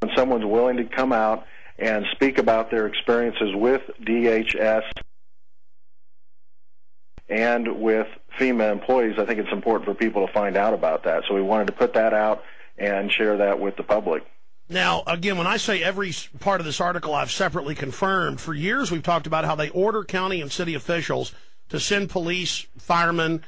when someone's willing to come out and speak about their experiences with DHS and with FEMA employees, I think it's important for people to find out about that. So we wanted to put that out and share that with the public. Now, again, when I say every part of this article I've separately confirmed, for years we've talked about how they order county and city officials to send police, firemen,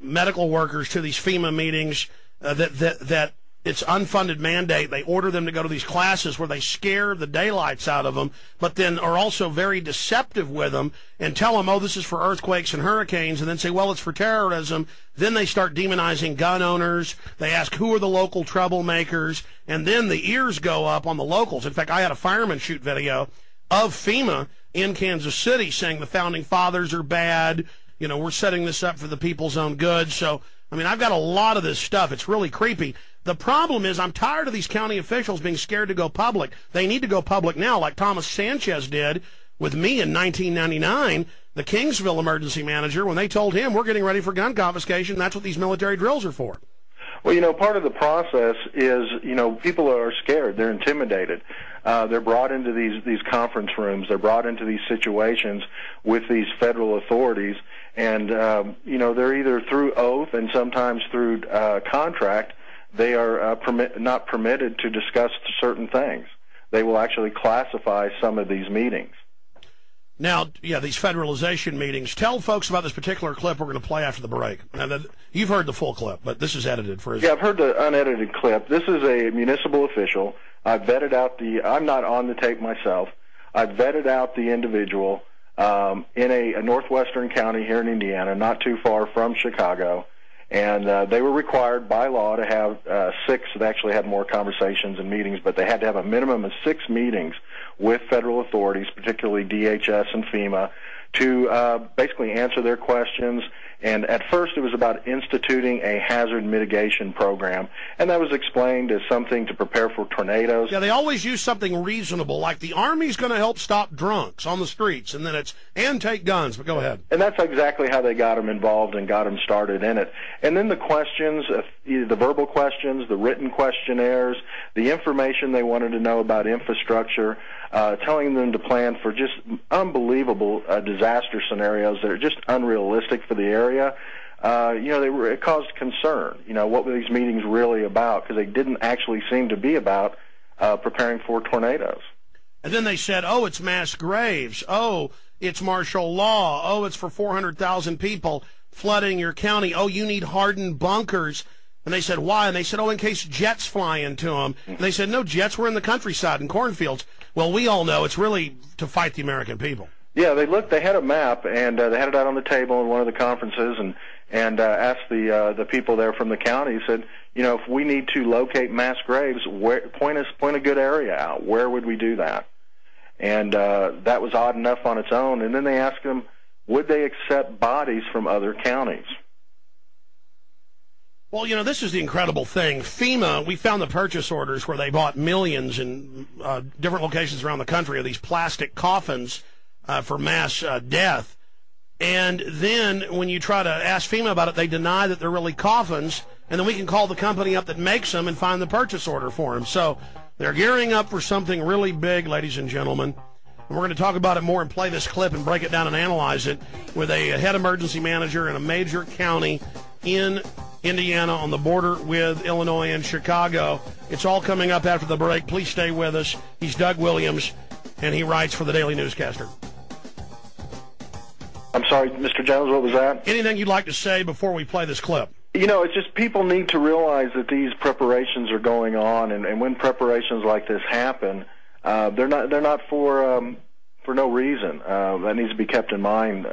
medical workers to these FEMA meetings, that it's unfunded mandate. They order them to go to these classes where they scare the daylights out of them, but then are also very deceptive with them and tell them, oh, this is for earthquakes and hurricanes, and then say, well, it's for terrorism. Then they start demonizing gun owners. They ask, who are the local troublemakers? And then the ears go up on the locals. In fact, I had a fireman shoot video of FEMA in Kansas City saying the Founding Fathers are bad. You know, we're setting this up for the people's own good. So, I mean, I've got a lot of this stuff. It's really creepy. The problem is I'm tired of these county officials being scared to go public. They need to go public now, like Thomas Sanchez did with me in 1999, the Kingsville emergency manager, when they told him we're getting ready for gun confiscation. That's what these military drills are for. Well, you know, part of the process is, you know, people are scared. They're intimidated. They're brought into these conference rooms. They're brought into these situations with these federal authorities. And, you know, they're either through oath and sometimes through contract, they are not permitted to discuss certain things. They will actually classify some of these meetings. Now, yeah, these federalization meetings. Tell folks about this particular clip we're going to play after the break. Now, you've heard the full clip, but this is edited for us. Yeah, I've heard the unedited clip. This is a municipal official. I've vetted out I'm not on the tape myself. I've vetted out the individual in a northwestern county here in Indiana, not too far from Chicago. And they were required by law to have 6. They actually had more conversations and meetings, but they had to have a minimum of 6 meetings with federal authorities, particularly DHS and FEMA, to basically answer their questions. And at first it was about instituting a hazard mitigation program, and that was explained as something to prepare for tornadoes. Yeah, they always use something reasonable, like the Army's going to help stop drunks on the streets, and then and take guns. But go ahead. And that's exactly how they got them involved and got them started in it. And then the questions, the verbal questions, the written questionnaires, the information they wanted to know about infrastructure, telling them to plan for just unbelievable disaster scenarios that are just unrealistic for the area. You know, it caused concern. You know, what were these meetings really about? Because they didn't actually seem to be about preparing for tornadoes. And then they said, oh, it's mass graves. Oh, it's martial law. Oh, it's for 400,000 people flooding your county. Oh, you need hardened bunkers. And they said, why? And they said, oh, in case jets fly into them. And they said, no, jets were in the countryside in cornfields. Well, we all know it's really to fight the American people. Yeah, they had a map, and they had it out on the table in one of the conferences, and asked the people there from the county, said, you know, if we need to locate mass graves, point a good area out. Where would we do that? And that was odd enough on its own. And then they asked them, would they accept bodies from other counties? Well, you know, this is the incredible thing. FEMA, we found the purchase orders where they bought millions in different locations around the country of these plastic coffins for mass death. And then when you try to ask FEMA about it, they deny that they're really coffins, and then we can call the company up that makes them and find the purchase order for them. So they're gearing up for something really big, ladies and gentlemen. And we're going to talk about it more and play this clip and break it down and analyze it with a head emergency manager in a major county in Indiana on the border with Illinois and Chicago. It's all coming up after the break. Please stay with us. He's Doug Williams, and he writes for the Daily Newscaster. I'm sorry, Mr. Jones, what was that? Anything you'd like to say before we play this clip? You know, it's just people need to realize that these preparations are going on, and when preparations like this happen, they're not for no reason. That needs to be kept in mind.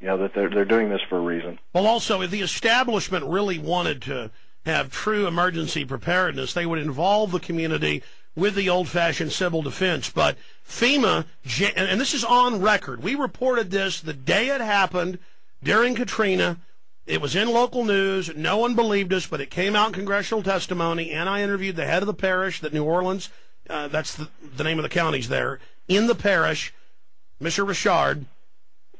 You know, that they're doing this for a reason. Well, also, if the establishment really wanted to have true emergency preparedness, they would involve the community with the old-fashioned civil defense. But FEMA, and this is on record, we reported this the day it happened during Katrina. It was in local news. No one believed us, but it came out in congressional testimony, and I interviewed the head of the parish, that New Orleans, that's the name of the counties there, in the parish, Mr. Richard.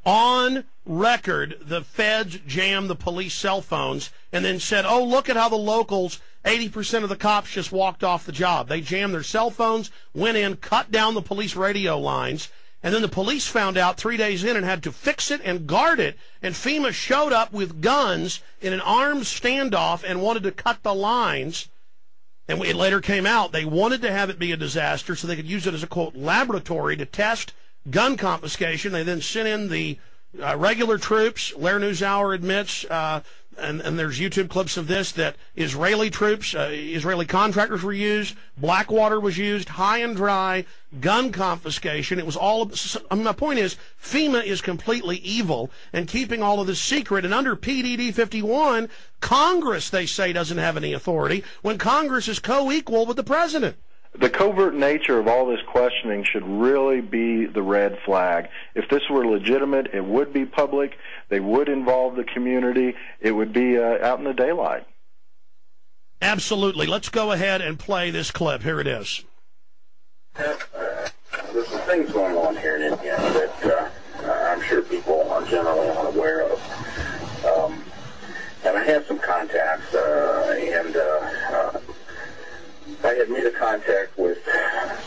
On record, the feds jammed the police cell phones and then said, oh, look at how the locals 80% of the cops just walked off the job. They jammed their cell phones, went in, cut down the police radio lines, and then the police found out 3 days in and had to fix it and guard it, and FEMA showed up with guns in an armed standoff and wanted to cut the lines. And it later came out they wanted to have it be a disaster so they could use it as a, quote, laboratory to test gun confiscation. They then sent in the regular troops. Lair Newshour admits, and there's YouTube clips of this, that Israeli troops, Israeli contractors were used, Blackwater was used, high and dry, gun confiscation. It was all, my point is, FEMA is completely evil and keeping all of this secret. And under PDD 51, Congress, they say, doesn't have any authority when Congress is co-equal with the president. The covert nature of all this questioning should really be the red flag. If this were legitimate, it would be public. They would involve the community. It would be out in the daylight. Absolutely. Let's go ahead and play this clip. Here it is. There's some things going on here in Indiana that I'm sure people are generally unaware of. And I have some contacts, and I had made a contact with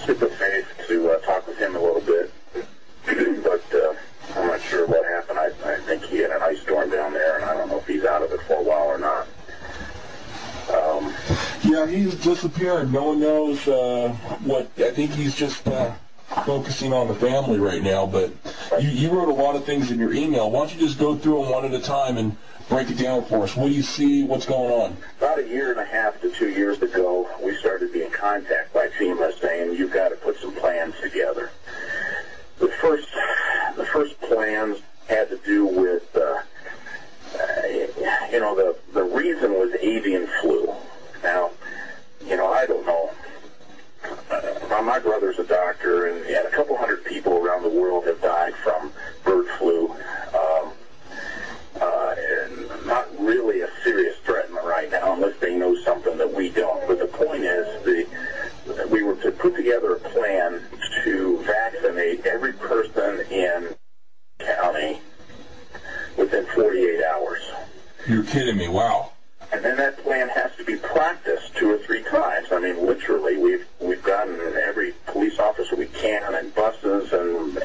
Superfaith to talk with him a little bit, but I'm not sure what happened. I think he had an ice storm down there, and I don't know if he's out of it for a while or not. Yeah, he's disappeared. No one knows what. I think he's just focusing on the family right now, but you wrote a lot of things in your email. Why don't you just go through them one at a time and break it down for us? What do you see? What's going on? About 1.5 years to 2 years ago, we started being contacted by FEMA saying, you've got to put some plans together. The first plans had to do with, the reason was avian flu. Now, I don't know. My brother's a doctor, and a couple hundred people around the world have died from bird flu. And not really a serious threat right now, unless they know something that we don't. But the point is, we were to put together a plan to vaccinate every person in the county within 48 hours. You're kidding me. Wow. And then that plan has to be practiced 2 or 3 times. I mean, literally, we've gotten every police officer we can, and buses and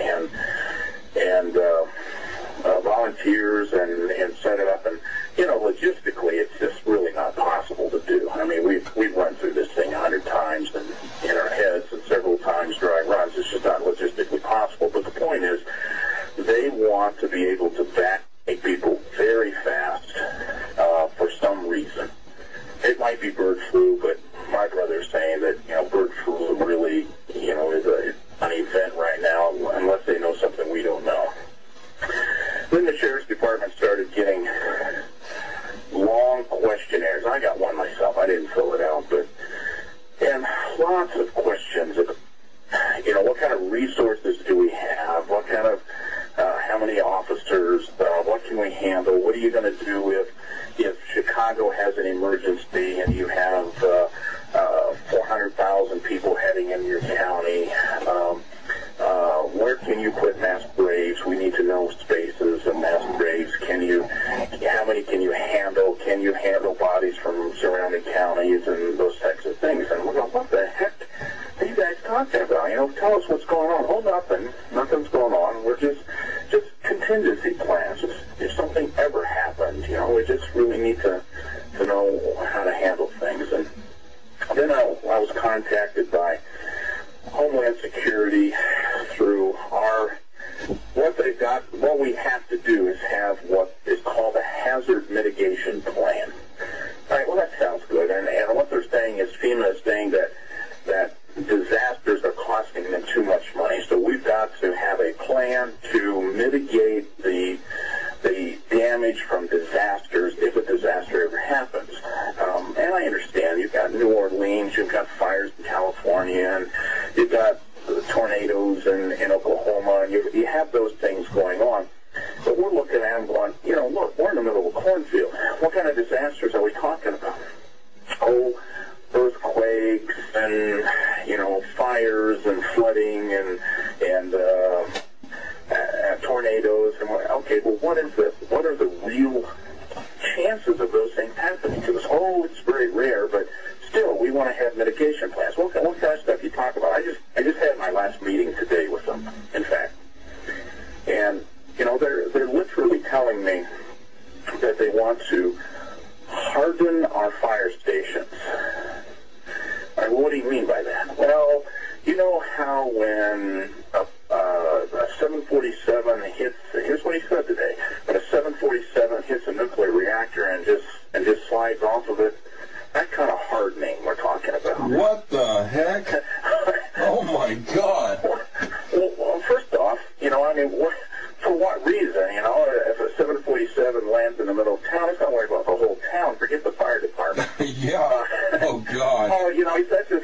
volunteers, and set it up. And logistically, it's just really not possible to do. I mean, we've run through this thing 100 times and in our heads, and several times dry runs. It's just not logistically possible. But the point is, they want to be able to vaccinate people very fast for some reason. It might be bird flu, but my brother's saying that bird flu really is an event right now, unless they know something we don't know. Then the Sheriff's Department started getting long questionnaires. I got one myself. I didn't fill it out, and lots of questions. What kind of resources do we have? What kind of, how many officers? What can we handle? What are you going to do if Chicago has an emergency and you have 400,000 people heading in your county? Where can you put mass graves? We need to know spaces of mass graves. How many can you handle? Can you handle bodies from surrounding counties and those types of things? And we're going, what the heck are you guys talking about? Tell us what's going on. Oh, nothing's going on. We're just contingency plans. If something ever happened, we just really need to know how to handle things. And then I was contacted by Homeland Security through what we have to do is have what is called a hazard mitigation plan. All right, well, that sounds good. And what they're saying is, FEMA is saying that disasters are costing them too much money. So we've got to have a plan to mitigate the damage from disasters if a disaster ever happens. And I understand you've got New Orleans, you've got fires in California, and you've got tornadoes in Oklahoma, and you have those things going on. But we're looking at them going, look, we're in the middle of a cornfield. What kind of disasters are we talking about? Oh, earthquakes and, fires and flooding and tornadoes. And okay, well, what are the real chances of those things happening to us? Oh, it's very rare, but want to have mitigation plans. What kind of stuff you talk about? I just had my last meeting today with them, in fact. And, you know, they're literally telling me that they want to harden our fire stations. What do you mean by that? Well, you know how when a 747 hits, here's what he said today, when a 747 hits a nuclear reactor and just slides off of it, that kind of hardening we're talking about. What the heck? Oh, my God. Well, first off, you know, I mean, for what reason? You know, if a 747 lands in the middle of town, it's not worried about the whole town. Forget the fire department. Yeah. Oh, God. Oh, you know, that just